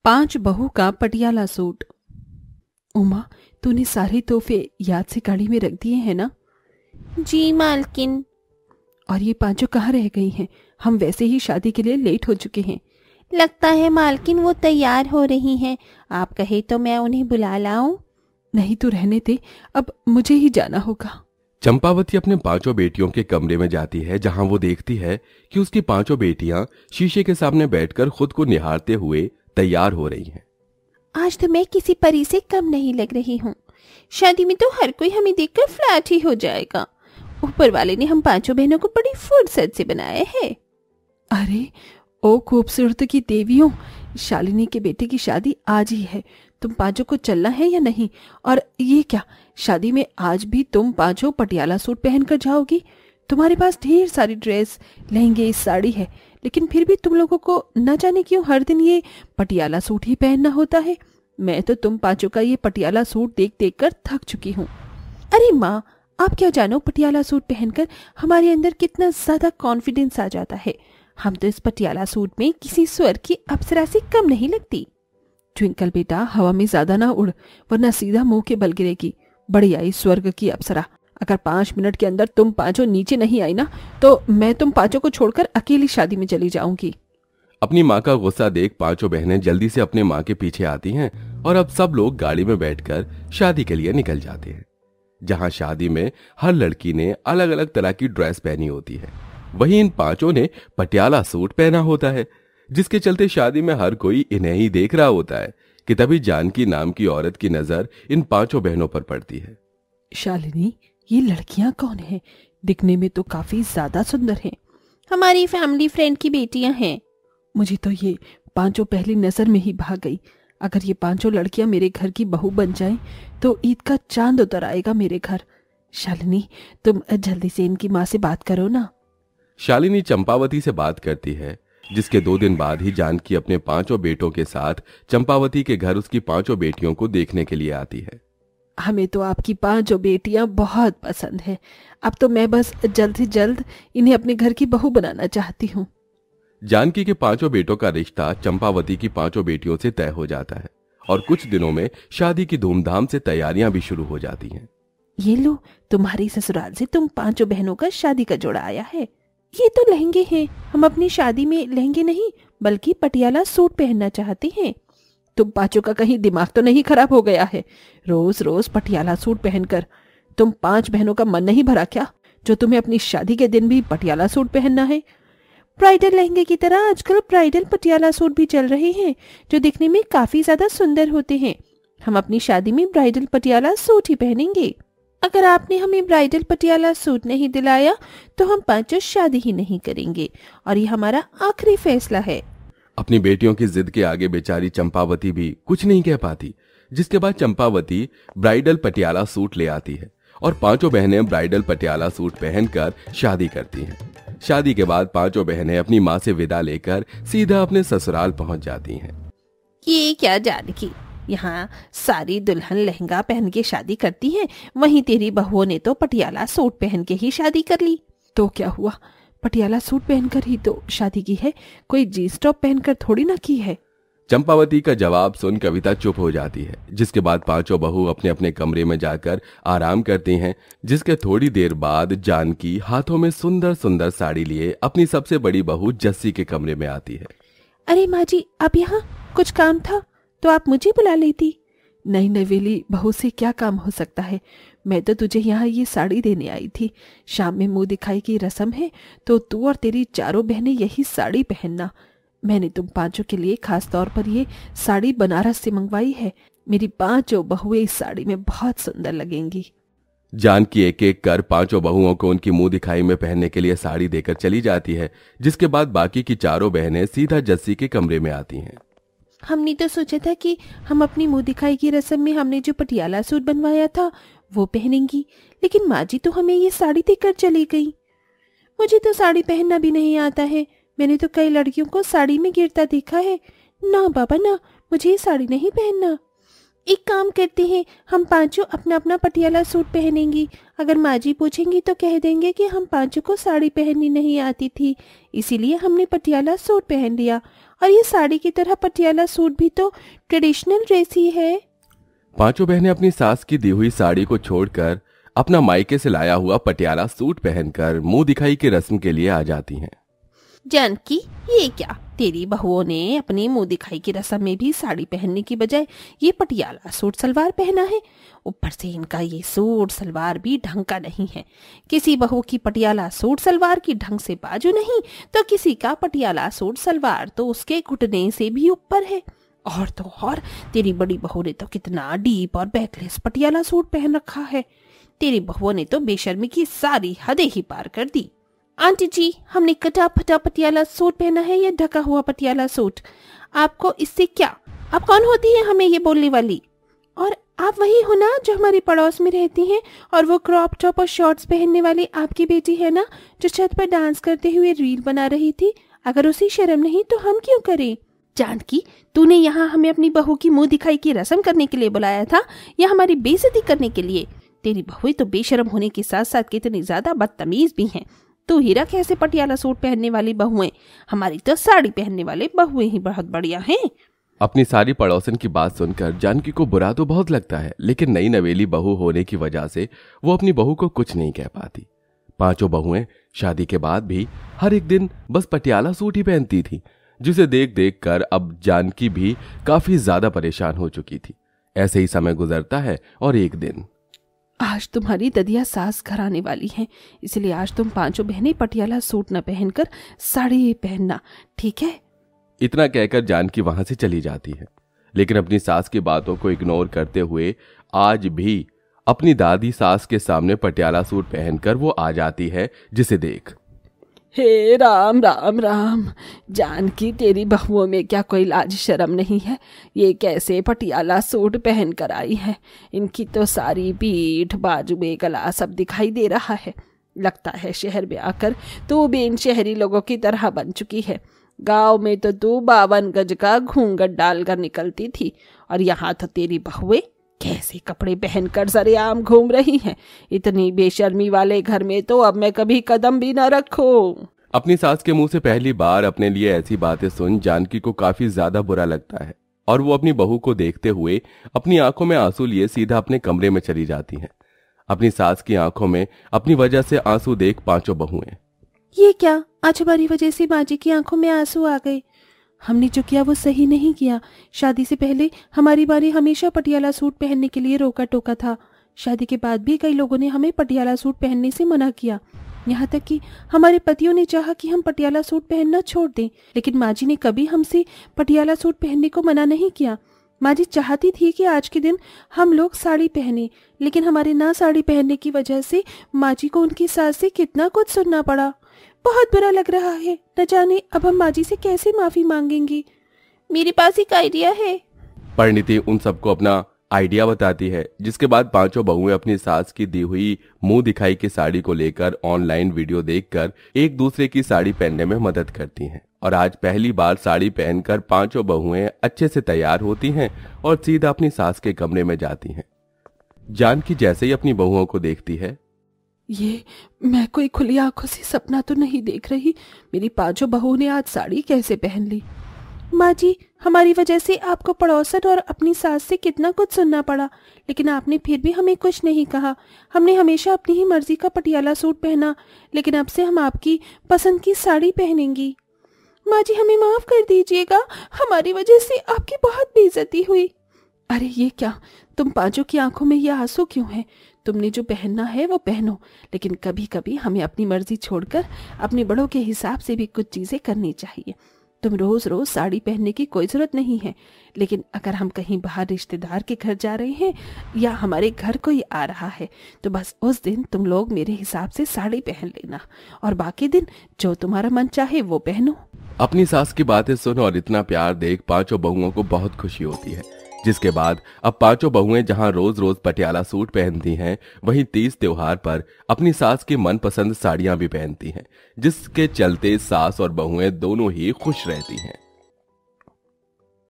5 बहू का पटियाला सूट। उमा, तूने सारे तोहफे याद से गाड़ी में रख दिए हैं ना? जी मालकिन। और ये 5 कहाँ रह गई हैं? हम वैसे ही शादी के लिए लेट हो चुके हैं। लगता है मालकिन वो तैयार हो रही हैं। आप कहे तो मैं उन्हें बुला लाऊं? नहीं तो रहने दे, अब मुझे ही जाना होगा। चंपावती अपने 5 बेटियों के कमरे में जाती है, जहां वो देखती है कि उसकी 5 बेटियां शीशे के सामने बैठकर खुद को निहारते हुए तैयार हो रही हैं। आज तो मैं किसी परी से कम नहीं लग रही हूँ। शादी में तो हर कोई हमें देखकर फ्लैट ही हो जाएगा। ऊपर वाले ने हम 5 बहनों को बड़ी फुर्सत से बनाया है। अरे ओ खूबसूरत की देवियों, शालिनी के बेटे की शादी आज ही है। तुम 5 को चलना है या नहीं? और ये क्या, शादी में आज भी तुम 5 पटियाला सूट पहनकर जाओगी? तुम्हारे पास ढेर सारी ड्रेस, लहंगे, साड़ी है, लेकिन फिर भी तुम लोगों को न जाने क्यों हर दिन ये पटियाला सूट ही पहनना होता है। मैं तो तुम 5 का ये पटियाला सूट देख देख कर थक चुकी हूँ। अरे माँ, आप क्या जानो पटियाला सूट पहनकर हमारे अंदर कितना ज्यादा कॉन्फिडेंस आ जाता है। हम तो इस पटियाला सूट में किसी स्वर्ग की अप्सरा से कम नहीं लगती। ट्विंकल बेटा, हवा में ज्यादा ना उड़, वरना सीधा मुंह के बल गिरेगी। बड़ी आई स्वर्ग की अप्सरा। अगर 5 मिनट के अंदर तुम 5 नीचे नहीं आई ना, तो मैं तुम 5 को छोड़कर अकेली शादी में चली जाऊंगी। अपनी माँ का गुस्सा देख 5 बहनें जल्दी से अपने माँ के पीछे आती हैं और अब सब लोग गाड़ी में बैठकर शादी के लिए निकल जाते हैं। जहां शादी में हर लड़की ने अलग अलग तरह की ड्रेस पहनी होती है, वहीं इन 5 ने पटियाला सूट पहना होता है, जिसके चलते शादी में हर कोई इन्हें ही देख रहा होता है कि तभी जानकी नाम की औरत की नजर इन 5 बहनों पर पड़ती है। शालिनी, ये लड़कियां कौन हैं? दिखने में तो काफी ज्यादा सुंदर हैं। हमारी फैमिली फ्रेंड की बेटियां हैं। मुझे तो ये 5 पहली नजर में ही भाग गई। अगर ये 5 लड़कियां मेरे घर की बहू बन जाएं, तो ईद का चांद उतर आएगा मेरे घर। शालिनी, तुम जल्दी से इनकी माँ से बात करो ना। शालिनी चंपावती से बात करती है, जिसके 2 दिन बाद ही जानकी अपने 5 बेटों के साथ चंपावती के घर उसकी 5 बेटियों को देखने के लिए आती है। हमें तो आपकी 5 बेटियां बहुत पसंद है। अब तो मैं बस जल्द से जल्द इन्हें अपने घर की बहू बनाना चाहती हूँ। जानकी के 5 बेटों का रिश्ता चंपावती की 5 बेटियों से तय हो जाता है और कुछ दिनों में शादी की धूमधाम से तैयारियां भी शुरू हो जाती हैं। ये लो, तुम्हारी ससुराल से तुम 5 बहनों का शादी का जोड़ा आया है। ये तो लहंगे हैं। हम अपनी शादी में लहंगे नहीं बल्कि पटियाला सूट पहनना चाहते हैं। तुम 5 का कहीं दिमाग तो नहीं खराब हो गया है? रोज रोज पटियाला सूट पहनकर तुम 5 बहनों का मन नहीं भरा क्या, जो तुम्हें अपनी शादी के दिन भी पटियाला सूट पहनना है? ब्राइडल लहंगे की तरह आजकल ब्राइडल पटियाला सूट भी चल रहे हैं, जो दिखने में काफी ज्यादा सुंदर होते हैं। हम अपनी शादी में ब्राइडल पटियाला सूट ही पहनेंगे। अगर आपने हमें ब्राइडल पटियाला सूट नहीं दिलाया तो हम 5 शादी ही नहीं करेंगे, और ये हमारा आखिरी फैसला है। अपनी बेटियों की जिद के आगे बेचारी चंपावती भी कुछ नहीं कह पाती, जिसके बाद चंपावती ब्राइडल पटियाला सूट ले आती है और 5 बहनें ब्राइडल पटियाला सूट पहनकर शादी करती हैं। शादी के बाद 5 बहनें अपनी माँ से विदा लेकर सीधा अपने ससुराल पहुंच जाती हैं। ये क्या जानकी, यहाँ सारी दुल्हन लहंगा पहन के शादी करती हैं, वहीं तेरी बहुओं ने तो पटियाला सूट पहन के ही शादी कर ली। तो क्या हुआ, पटियाला सूट पहनकर ही तो शादी की है, कोई जींस टॉप पहनकर थोड़ी ना की है। चंपावती का जवाब सुन कविता चुप हो जाती है, जिसके बाद 5 बहू अपने अपने कमरे में जाकर आराम करती हैं। जिसके थोड़ी देर बाद जानकी हाथों में सुंदर सुंदर साड़ी लिए अपनी सबसे बड़ी बहू जस्सी के कमरे में आती है। अरे माँ जी, अब यहाँ कुछ काम था तो आप मुझे बुला लेती। नहीं नवेली बहू से क्या काम हो सकता है? मैं तो तुझे यहाँ ये साड़ी देने आई थी। शाम में मुंह दिखाई की रस्म है, तो तू और तेरी 4 बहनें यही साड़ी पहनना। मैंने तुम 5 के लिए खास तौर पर ये साड़ी बनारस से मंगवाई है। मेरी 5 बहुएं इस साड़ी में बहुत सुंदर लगेंगी। जानकी एक एक कर 5 बहुओं को उनकी मुंह दिखाई में पहनने के लिए साड़ी देकर चली जाती है, जिसके बाद बाकी की 4 बहनें सीधा जस्सी के कमरे में आती हैं। हमने तो सोचा था कि हम अपनी मुंह दिखाई की रस्म में हमने जो पटियाला सूट बनवाया था वो पहनेंगी, लेकिन माँ जी तो हमें ये साड़ी देकर चली गई। मुझे तो साड़ी पहनना भी नहीं आता है। मैंने तो कई लड़कियों को साड़ी में गिरता देखा है। ना बाबा ना, मुझे ये साड़ी नहीं पहनना। एक काम करते हैं, हम पांचों अपना अपना पटियाला सूट पहनेंगी। अगर माँ जी पूछेंगी तो कह देंगे कि हम पांचों को साड़ी पहननी नहीं आती थी, इसीलिए हमने पटियाला सूट पहन लिया। और ये साड़ी की तरह पटियाला सूट भी तो ट्रेडिशनल ड्रेस ही है। पांचों बहनें अपनी सास की दी हुई साड़ी को छोड़कर अपना मायके से लाया हुआ पटियाला सूट पहनकर मुंह दिखाई की रस्म के लिए आ जाती हैं। जानकी, ये क्या, तेरी बहुओं ने अपनी मुंह दिखाई की रस्म में भी साड़ी पहनने की बजाय ये पटियाला सूट सलवार पहना है। ऊपर से इनका ये सूट सलवार भी ढंग का नहीं है। किसी बहू की पटियाला सूट सलवार की ढंग से बाजू नहीं, तो किसी का पटियाला सूट सलवार तो उसके घुटने से भी ऊपर है। और तो और तेरी बड़ी बहू ने तो कितना डीप और बैकलेस पटियाला सूट पहन रखा है। तेरी बहुओं ने तो बेशर्मी की सारी हदें ही पार कर दी। आंटी जी, हमने कटा फटा पटियाला सूट पहना है या ढका हुआ पटियाला सूट, आपको इससे क्या? आप कौन होती है हमें ये बोलने वाली? और आप वही हो ना जो हमारी पड़ोस में रहती हैं और वो क्रॉप टॉप और शॉर्ट्स पहनने वाली आपकी बेटी है ना, जो छत पर डांस करते हुए रील बना रही थी? अगर उसे शर्म नहीं तो हम क्यों करें? जानकी, तूने यहाँ हमें अपनी बहू की मुंह दिखाई की रस्म करने के लिए बुलाया था या हमारी बेइज्जती करने के लिए? तेरी बहुएं तो बेशर्म होने के साथ साथ कितनी ज्यादा बदतमीज भी हैं। तू ही रख ऐसे पटियाला सूट पहनने वाली बहुएं, हमारी तो साड़ी पहनने वाले बहुएं ही बहुत बढ़िया हैं। अपनी सारी पड़ोसन की बात सुनकर जानकी को बुरा तो बहुत लगता है, लेकिन नई नवेली बहू होने की वजह से वो अपनी बहू को कुछ नहीं कह पाती। पांचों बहुएं शादी के बाद भी हर एक दिन बस पटियाला सूट ही पहनती थी, जिसे देख देख कर अब जानकी भी काफी ज्यादा परेशान हो चुकी थी। ऐसे ही समय गुजरता है और एक दिन, आज तुम्हारी ददिया सास घर आने वाली हैं, इसलिए आज तुम पांचों बहनें पटियाला सूट न पहनकर साड़ी पहनना, ठीक है? इतना कहकर जानकी वहां से चली जाती है, लेकिन अपनी सास की बातों को इग्नोर करते हुए आज भी अपनी दादी सास के सामने पटियाला सूट पहनकर वो आ जाती है, जिसे देख, हे राम राम राम, जानकी तेरी बहुओं में क्या कोई लाज शर्म नहीं है? ये कैसे पटियाला सूट पहन कर आई है? इनकी तो सारी पीठ बाजू में गला सब दिखाई दे रहा है। लगता है शहर में आकर तू भी इन शहरी लोगों की तरह बन चुकी है। गांव में तो तू 52 गज का घूंघट डालकर निकलती थी, और यहाँ तो तेरी बहुएं कैसे कपड़े पहनकर सरेआम घूम रही हैं। इतनी बेशर्मी वाले घर में तो अब मैं कभी कदम भी न रखूं। अपनी सास के मुंह से पहली बार अपने लिए ऐसी बातें सुन जानकी को काफी ज्यादा बुरा लगता है, और वो अपनी बहू को देखते हुए अपनी आंखों में आंसू लिए सीधा अपने कमरे में चली जाती हैं। अपनी सास की आंखों में अपनी वजह से आंसू देख पांचों बहुएं, ये क्या, आज हमारी वजह से माँ जी की आंखों में आंसू आ गए? हमने जो किया वो सही नहीं किया। शादी से पहले हमारी माँ ने हमेशा पटियाला सूट पहनने के लिए रोका टोका था। शादी के बाद भी कई लोगों ने हमें पटियाला सूट पहनने से मना किया, यहाँ तक कि हमारे पतियों ने चाहा कि हम पटियाला सूट पहनना छोड़ दें, लेकिन माँ जी ने कभी हमसे पटियाला सूट पहनने को मना नहीं किया। माँ जी चाहती थी कि आज के दिन हम लोग साड़ी पहने, लेकिन हमारे ना साड़ी पहनने की वजह से माँ जी को उनकी सास से कितना कुछ सुनना पड़ा। बहुत बुरा लग रहा है, न जाने अब हम माँ जी से कैसे माफी मांगेंगे। मेरे पास एक आइडिया है। परिणीति उन सबको अपना आइडिया बताती है, जिसके बाद पांचों बहुएं अपनी सास की दी हुई मुंह दिखाई की साड़ी को लेकर ऑनलाइन वीडियो देखकर एक दूसरे की साड़ी पहनने में मदद करती हैं। और आज पहली बार साड़ी पहनकर पांचों बहुएं अच्छे से तैयार होती हैं और सीधा अपनी सास के कमरे में जाती हैं। जानकी जैसे ही अपनी बहुओं को देखती है, ये मैं कोई खुली आंखों से सपना तो नहीं देख रही? मेरी पांचों बहू ने आज साड़ी कैसे पहन ली? माँ जी, हमारी वजह से आपको पड़ोसन और अपनी सास से कितना कुछ सुनना पड़ा, लेकिन आपने फिर भी हमें कुछ नहीं कहा। हमने हमेशा अपनी ही मर्जी का पटियाला सूट पहना, लेकिन अब से हम आपकी पसंद की साड़ी पहनेंगी। माँ जी, हमें माफ कर दीजिएगा, हमारी वजह से आपकी बहुत बेइज्जती हुई। अरे ये क्या, तुम पांचों की आंखों में ये आंसू क्यों है? तुमने जो पहनना है वो पहनो, लेकिन कभी कभी हमें अपनी मर्जी छोड़कर अपने बड़ों के हिसाब से भी कुछ चीजें करनी चाहिए। तुम रोज रोज साड़ी पहनने की कोई जरूरत नहीं है, लेकिन अगर हम कहीं बाहर रिश्तेदार के घर जा रहे हैं या हमारे घर कोई आ रहा है तो बस उस दिन तुम लोग मेरे हिसाब से साड़ी पहन लेना, और बाकी दिन जो तुम्हारा मन चाहे वो पहनो। अपनी सास की बातें सुन और इतना प्यार देख पांचों बहुओं को बहुत खुशी होती है, जिसके बाद अब पांचों बहुएं जहां रोज रोज पटियाला सूट पहनती हैं, वहीं तीज त्योहार पर अपनी सास की मनपसंद साड़ियां भी पहनती हैं, जिसके चलते सास और बहुएं दोनों ही खुश रहती हैं।